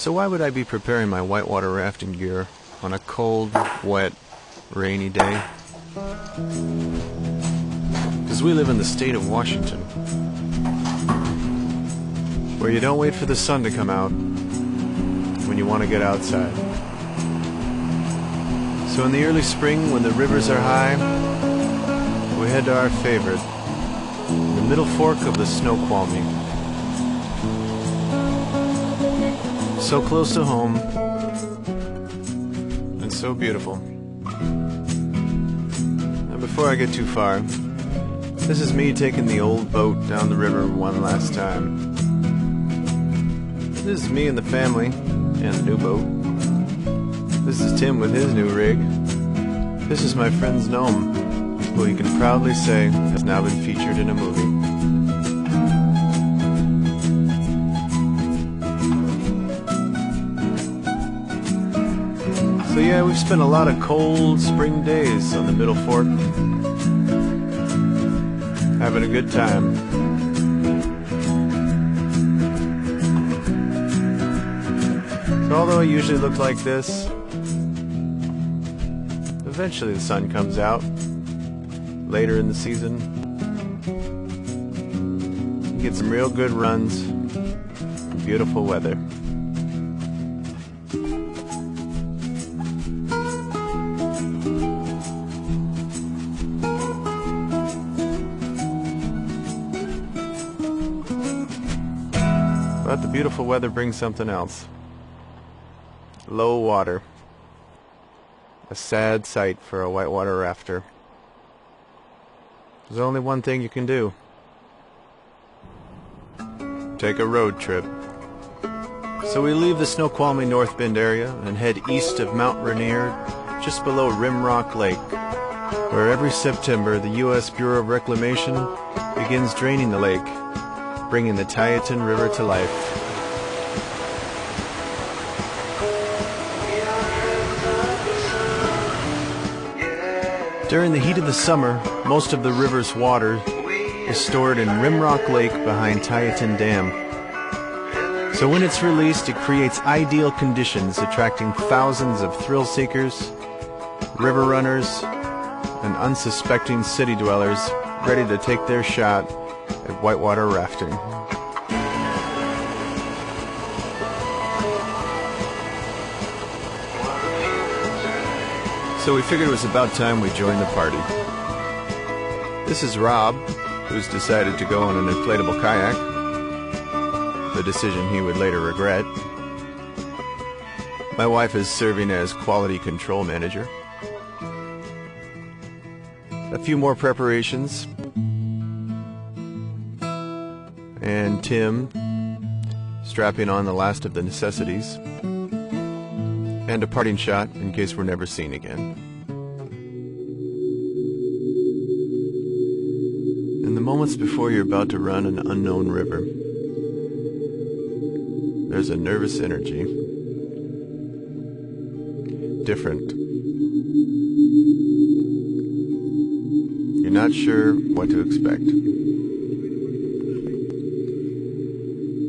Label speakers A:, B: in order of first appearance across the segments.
A: So why would I be preparing my whitewater rafting gear on a cold, wet, rainy day? Because we live in the state of Washington, where you don't wait for the sun to come out when you want to get outside. So in the early spring, when the rivers are high, we head to our favorite, the middle fork of the Snoqualmie. So close to home, and so beautiful. Now before I get too far, this is me taking the old boat down the river one last time. This is me and the family, and the new boat. This is Tim with his new rig. This is my friend's gnome, who he can proudly say has now been featured in a movie. So yeah, we've spent a lot of cold spring days on the Middle Fork, having a good time. So although it usually looks like this, eventually the sun comes out later in the season. You get some real good runs, beautiful weather. But the beautiful weather brings something else. Low water. A sad sight for a whitewater rafter. There's only one thing you can do. Take a road trip. So we leave the Snoqualmie North Bend area and head east of Mount Rainier, just below Rimrock Lake, where every September the U.S. Bureau of Reclamation begins draining the lake, bringing the Tieton River to life. During the heat of the summer, most of the river's water is stored in Rimrock Lake behind Tieton Dam. So when it's released, it creates ideal conditions, attracting thousands of thrill seekers, river runners, and unsuspecting city dwellers ready to take their shot at whitewater rafting. So we figured it was about time we joined the party. This is Rob, who's decided to go on an inflatable kayak, the decision he would later regret. My wife is serving as quality control manager. A few more preparations, and Tim strapping on the last of the necessities, and a parting shot in case we're never seen again. In the moments before you're about to run an unknown river, there's a nervous energy. Different. You're not sure what to expect.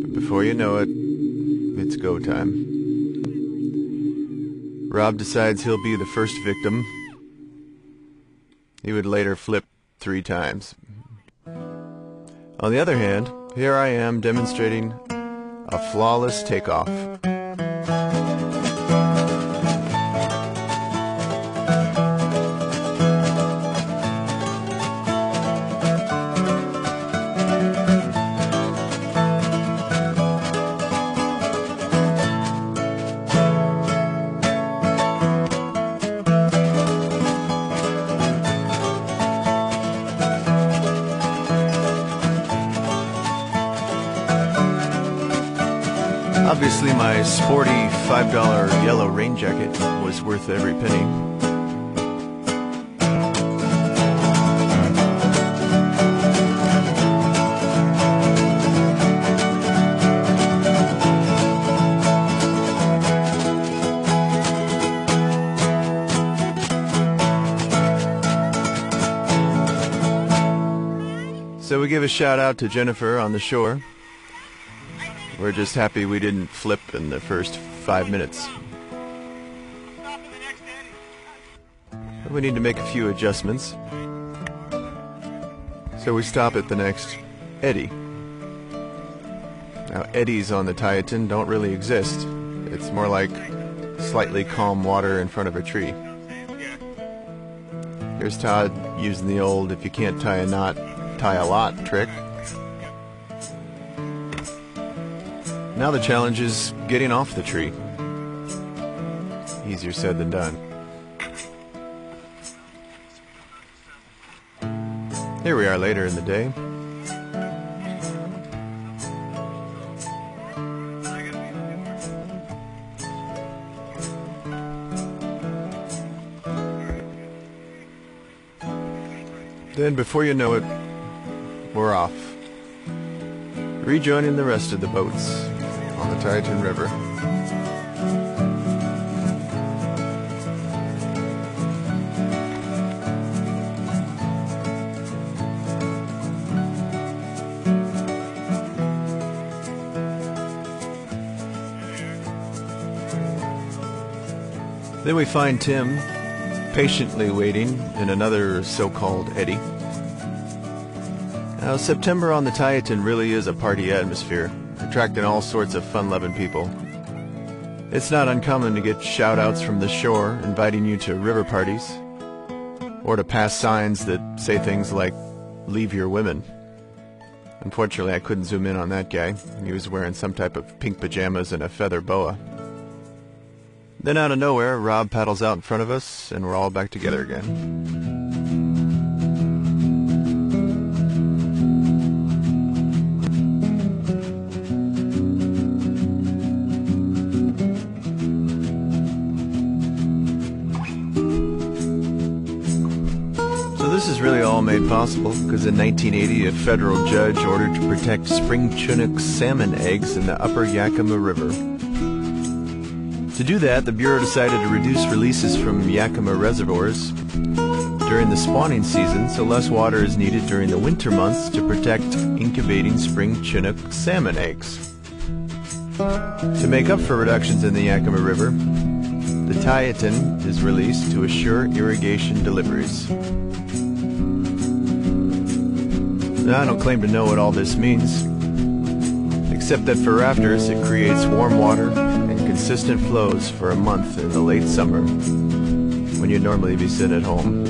A: But before you know it, it's go time. Rob decides he'll be the first victim. He would later flip 3 times. On the other hand, here I am demonstrating a flawless takeoff. Obviously, my sporty $5 yellow rain jacket was worth every penny. So we give a shout out to Jennifer on the shore. We're just happy we didn't flip in the first 5 minutes. But we need to make a few adjustments. So we stop at the next eddy. Now, eddies on the Tieton don't really exist. It's more like slightly calm water in front of a tree. Here's Todd using the old "if you can't tie a knot, tie a lot" trick. Now the challenge is getting off the tree. Easier said than done. Here we are later in the day. Then before you know it, we're off, rejoining the rest of the boats on the Tieton River. Then we find Tim patiently waiting in another so-called eddy. Now, September on the Tieton really is a party atmosphere, attracting all sorts of fun-loving people. It's not uncommon to get shout-outs from the shore inviting you to river parties, or to pass signs that say things like, "Leave your women." Unfortunately, I couldn't zoom in on that guy. He was wearing some type of pink pajamas and a feather boa. Then out of nowhere, Rob paddles out in front of us, and we're all back together again. This is really all made possible because in 1980 a federal judge ordered to protect spring Chinook salmon eggs in the upper Yakima River. To do that, the Bureau decided to reduce releases from Yakima reservoirs during the spawning season so less water is needed during the winter months to protect incubating spring Chinook salmon eggs. To make up for reductions in the Yakima River, the Tieton is released to assure irrigation deliveries. Now, I don't claim to know what all this means, except that for rafters it creates warm water and consistent flows for a month in the late summer, when you'd normally be sitting at home.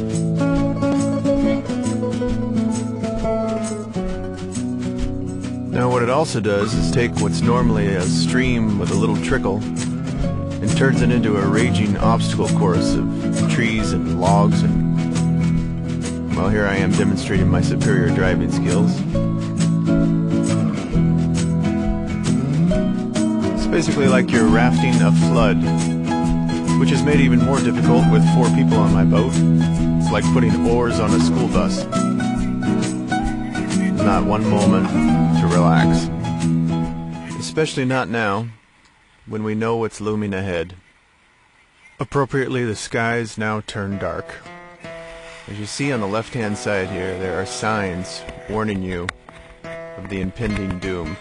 A: Now what it also does is take what's normally a stream with a little trickle and turns it into a raging obstacle course of trees and logs and, well, here I am demonstrating my superior driving skills. It's basically like you're rafting a flood, which is made even more difficult with 4 people on my boat. It's like putting oars on a school bus. Not one moment to relax. Especially not now, when we know what's looming ahead. Appropriately, the skies now turn dark. As you see on the left-hand side here, there are signs warning you of the impending doom.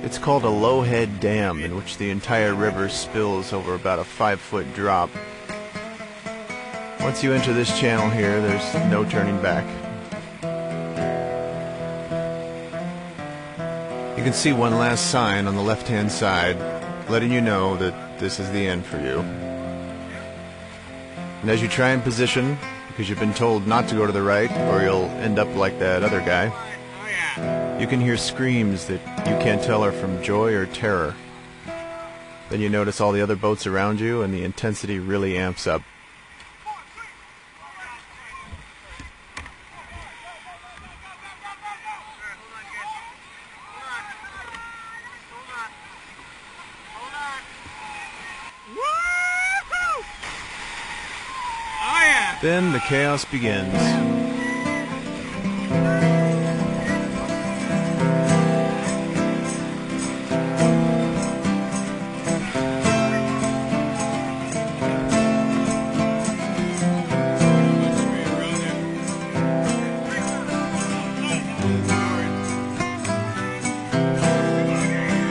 A: It's called a low-head dam, in which the entire river spills over about a 5-foot drop. Once you enter this channel here, there's no turning back. You can see one last sign on the left-hand side, letting you know that this is the end for you. And as you try and position, because you've been told not to go to the right or you'll end up like that other guy, you can hear screams that you can't tell are from joy or terror. Then you notice all the other boats around you and the intensity really amps up. Then the chaos begins.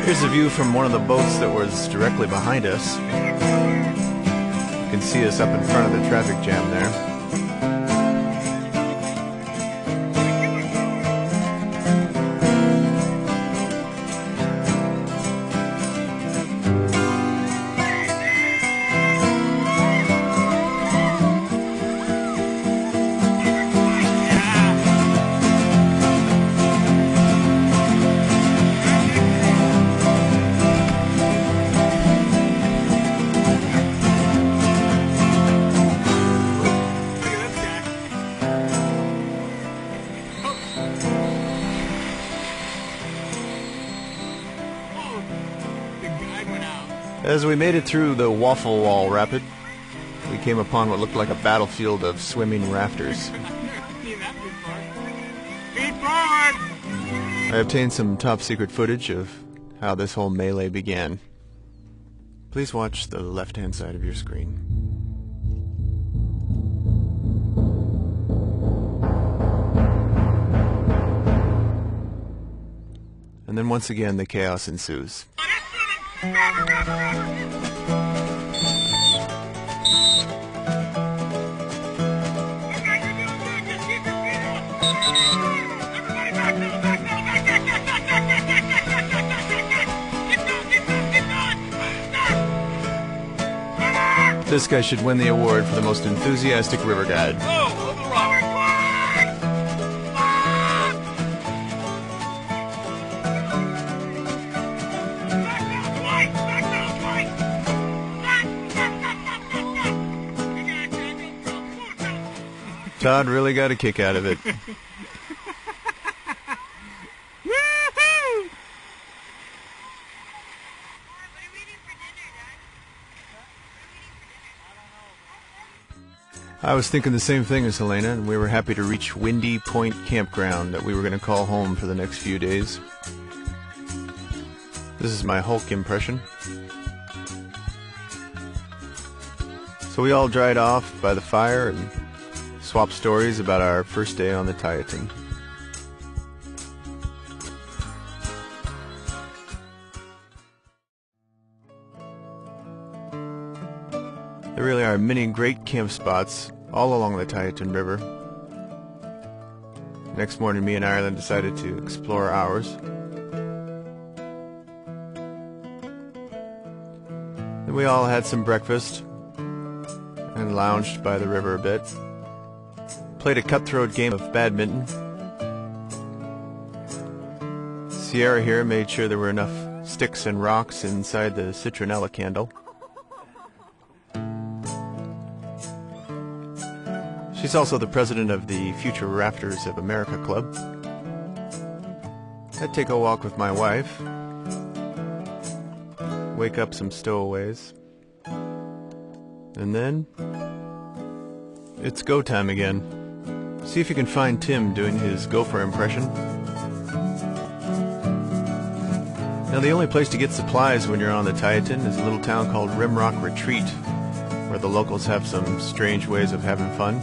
A: Here's a view from one of the boats that was directly behind us. You can see us up in front of the traffic jam there. As we made it through the Waffle Wall Rapid, we came upon what looked like a battlefield of swimming rafters. I obtained some top-secret footage of how this whole melee began. Please watch the left-hand side of your screen. And then once again, the chaos ensues. This guy should win the award for the most enthusiastic river guide. Todd really got a kick out of it. I was thinking the same thing as Helena, and we were happy to reach Windy Point Campground that we were going to call home for the next few days. This is my Hulk impression. So we all dried off by the fire and swapped stories about our first day on the Tieton. There really are many great camp spots all along the Tieton River. Next morning, me and Ireland decided to explore ours. Then we all had some breakfast and lounged by the river a bit. Played a cutthroat game of badminton. Sierra here made sure there were enough sticks and rocks inside the citronella candle. She's also the president of the Future Rafters of America Club. I'd take a walk with my wife, wake up some stowaways, and then it's go time again. See if you can find Tim doing his gopher impression. Now, the only place to get supplies when you're on the Tieton is a little town called Rimrock Retreat, where the locals have some strange ways of having fun.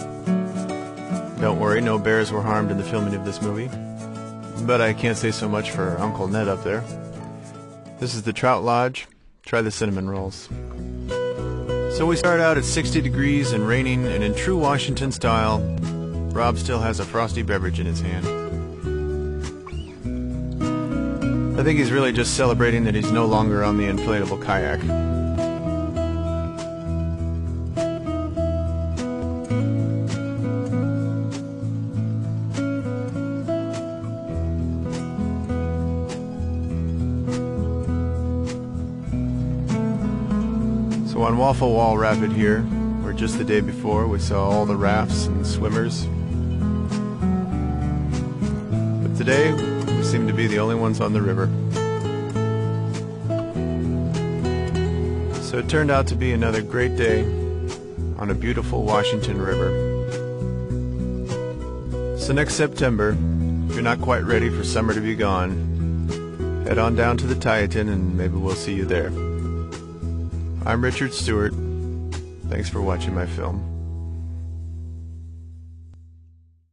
A: Don't worry, no bears were harmed in the filming of this movie. But I can't say so much for Uncle Ned up there. This is the Trout Lodge. Try the cinnamon rolls. So we start out at 60 degrees and raining, and in true Washington style, Rob still has a frosty beverage in his hand. I think he's really just celebrating that he's no longer on the inflatable kayak. So on Waffle Wall Rapid here, where just the day before we saw all the rafts and swimmers. But today, we seem to be the only ones on the river. So it turned out to be another great day on a beautiful Washington River. So next September, if you're not quite ready for summer to be gone, head on down to the Tieton and maybe we'll see you there. I'm Richard Stewart. Thanks for watching my film.